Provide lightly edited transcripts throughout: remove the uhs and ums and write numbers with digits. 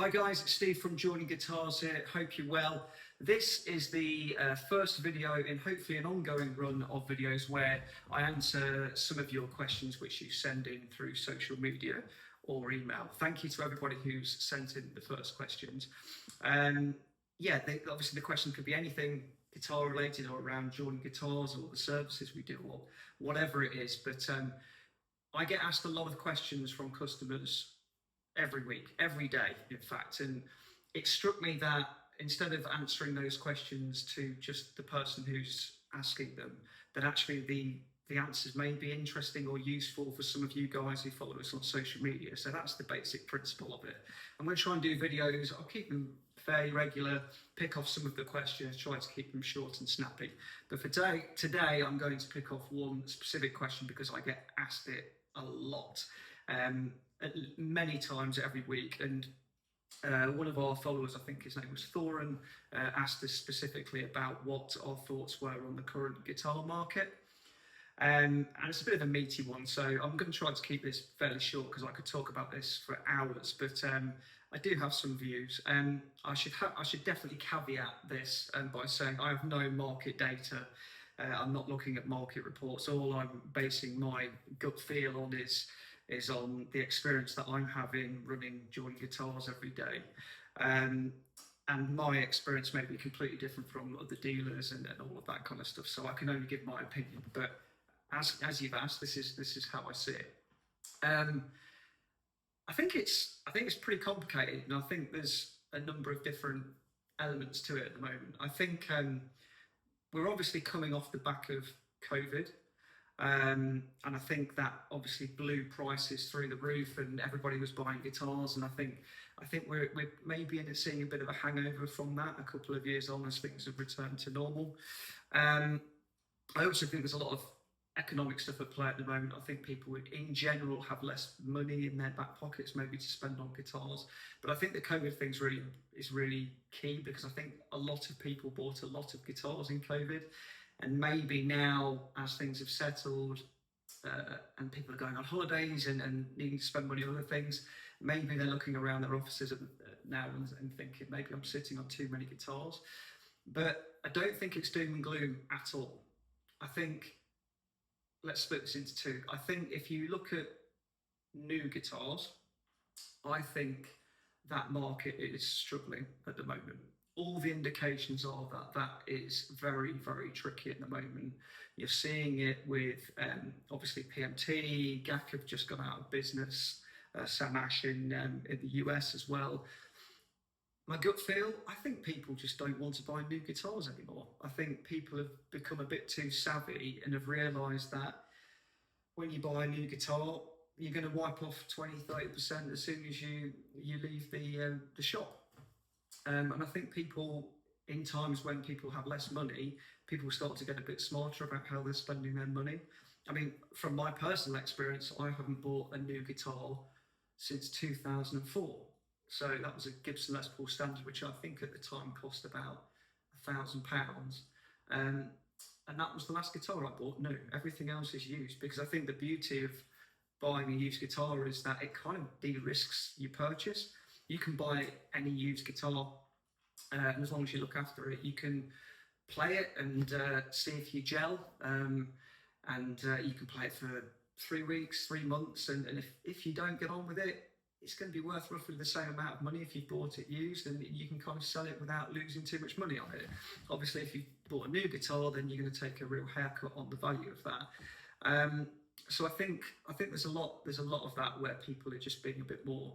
Hi guys, it's Steve from Joining Guitars here. Hope you're well. This is the first video in hopefully an ongoing run of videos where I answer some of your questions which you send in through social media or email. Thank you to everybody who's sent in the first questions. Obviously the question could be anything guitar related or around Joining Guitars or the services we do or whatever it is, but I get asked a lot of questions from customers every week, every day, in fact. And it struck me that instead of answering those questions to just the person who's asking them, that actually the answers may be interesting or useful for some of you guys who follow us on social media. So that's the basic principle of it. I'm going to try and do videos. I'll keep them fairly regular, pick off some of the questions, try to keep them short and snappy. But for today, I'm going to pick off one specific question because I get asked it a lot. Many times every week, and one of our followers, I think his name was Thorin, asked us specifically about what our thoughts were on the current guitar market, and it's a bit of a meaty one, so I'm going to try to keep this fairly short because I could talk about this for hours, but I do have some views. I should definitely caveat this by saying I have no market data. I'm not looking at market reports. All I'm basing my gut feel on is on the experience that I'm having running Joining Guitars every day. And my experience may be completely different from other dealers and all of that kind of stuff. So I can only give my opinion. But as you've asked, this is how I see it. I think it's pretty complicated, and I think there's a number of different elements to it at the moment. I think we're obviously coming off the back of COVID. And I think that obviously blew prices through the roof, and everybody was buying guitars. And I think we're maybe seeing a bit of a hangover from that a couple of years on as things have returned to normal. I also think there's a lot of economic stuff at play at the moment. I think people in general have less money in their back pockets maybe to spend on guitars. But I think the COVID thing is really key, because I think a lot of people bought a lot of guitars in COVID. And maybe now, as things have settled and people are going on holidays and needing to spend money on other things, maybe they're looking around their offices now and thinking, maybe I'm sitting on too many guitars. But I don't think it's doom and gloom at all. I think, let's split this into two. I think if you look at new guitars, I think that market is struggling at the moment. All the indications are that is very, very tricky at the moment. You're seeing it with obviously PMT, GAC have just gone out of business, Sam Ash in the US as well. My gut feel, I think people just don't want to buy new guitars anymore. I think people have become a bit too savvy and have realised that when you buy a new guitar, you're going to wipe off 20-30% as soon as you leave the shop. And I think people, in times when people have less money, people start to get a bit smarter about how they're spending their money. I mean, from my personal experience, I haven't bought a new guitar since 2004. So that was a Gibson Les Paul Standard, which I think at the time cost about £1,000. And that was the last guitar I bought new. Everything else is used, because I think the beauty of buying a used guitar is that it kind of de-risks your purchase. You can buy any used guitar, and as long as you look after it, you can play it and see if you gel, and you can play it for 3 weeks, 3 months, and if you don't get on with it, it's going to be worth roughly the same amount of money if you bought it used, and you can kind of sell it without losing too much money on it. Obviously, if you bought a new guitar, then you're going to take a real haircut on the value of that. So I think there's a lot of that where people are just being a bit more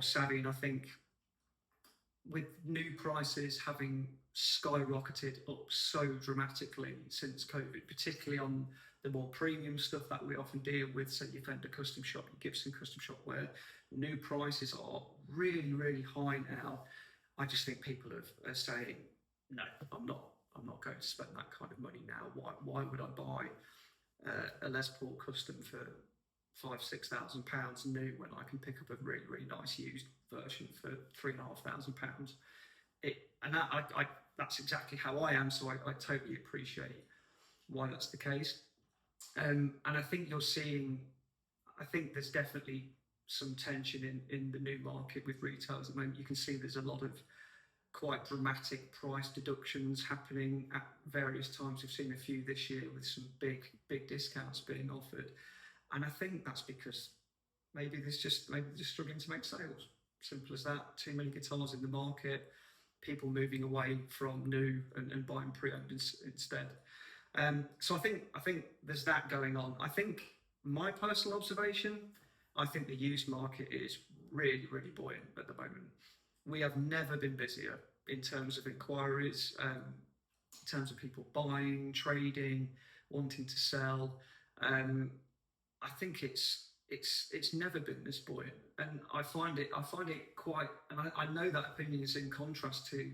savvy. And I think with new prices having skyrocketed up so dramatically since COVID, particularly on the more premium stuff that we often deal with, say your Fender custom shop, your Gibson custom shop, where new prices are really, really high now, I just think people are saying, no, I'm not going to spend that kind of money now. Why would I buy a Les Paul custom for £5,000-6,000 new when I can pick up a really, really nice used version for £3,500? That's exactly how I am, so I totally appreciate why that's the case. And I think you're seeing, I think there's definitely some tension in the new market with retailers at the moment. You can see there's a lot of quite dramatic price deductions happening at various times. We've seen a few this year with some big discounts being offered, and I think that's because maybe they're just struggling to make sales. Simple as that. Too many guitars in the market. People moving away from new and buying pre-owned instead. So I think there's that going on. I think my personal observation, I think the used market is really buoyant at the moment. We have never been busier in terms of inquiries, in terms of people buying, trading, wanting to sell. I think it's never been this buoyant, and I find it quite. And I know that opinion is in contrast to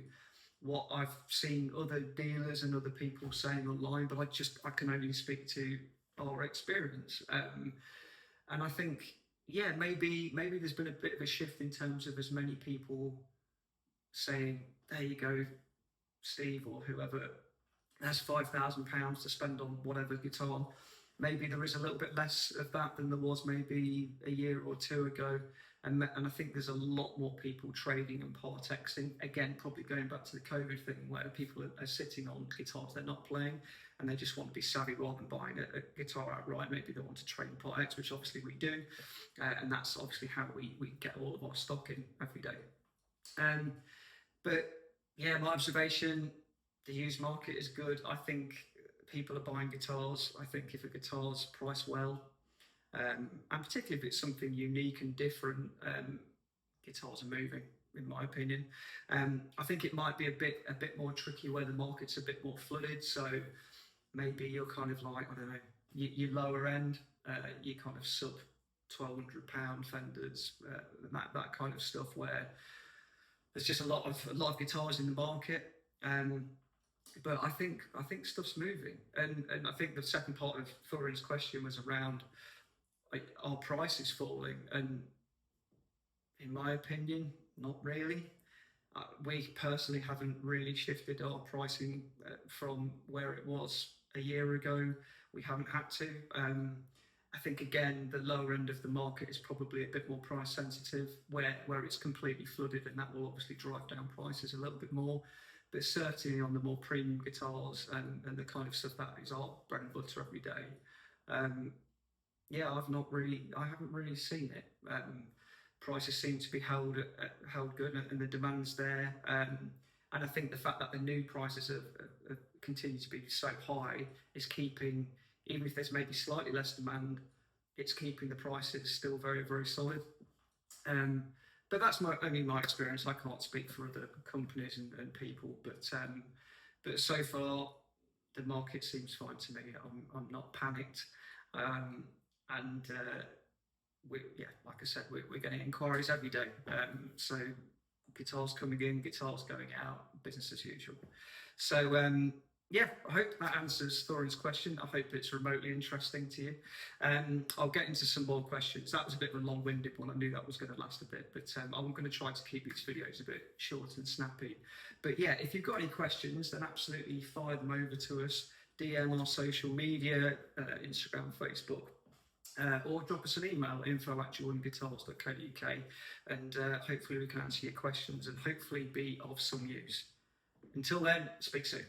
what I've seen other dealers and other people saying online, but I can only speak to our experience. And I think, yeah, maybe there's been a bit of a shift in terms of as many people saying, there you go, Steve or whoever, that's £5,000 to spend on whatever guitar. Maybe there is a little bit less of that than there was maybe a year or two ago. And I think there's a lot more people trading and partexing. Again, probably going back to the COVID thing, where people are sitting on guitars they're not playing, and they just want to be savvy rather than buying a guitar outright. Maybe they want to trade and partex, which obviously we do. And that's obviously how we get all of our stock in every day. But yeah, my observation, the used market is good. I think people are buying guitars. I think if a guitar's priced well, and particularly if it's something unique and different, guitars are moving, in my opinion. I think it might be a bit more tricky where the market's a bit more flooded. So maybe you're kind of like, I don't know, you lower end, you kind of sub £1,200 Fenders, that kind of stuff, where there's just a lot of guitars in the market. But I think stuff's moving, and I think the second part of Thorin's question was around, like, are prices falling? And in my opinion, not really. We personally haven't really shifted our pricing from where it was a year ago. We haven't had to. I think, again, the lower end of the market is probably a bit more price sensitive, where it's completely flooded, and that will obviously drive down prices a little bit more. But certainly on the more premium guitars and the kind of stuff that is our bread and butter every day, yeah, I haven't really seen it. Prices seem to be held good, and the demand's there. And I think the fact that the new prices have continued to be so high is keeping, even if there's maybe slightly less demand, it's keeping the prices still very solid. But that's only my experience. I can't speak for other companies and people, but so far the market seems fine to me. I'm not panicked, and like I said, we're getting inquiries every day. So guitars coming in, guitars going out, business as usual. So yeah, I hope that answers Thorin's question. I hope it's remotely interesting to you. I'll get into some more questions. That was a bit of a long-winded one. I knew that was going to last a bit, but I'm going to try to keep these videos a bit short and snappy. But yeah, if you've got any questions, then absolutely fire them over to us. DM our social media, Instagram, Facebook, or drop us an email, info@buoyantguitars.co.uk, and hopefully we can answer your questions and hopefully be of some use. Until then, speak soon.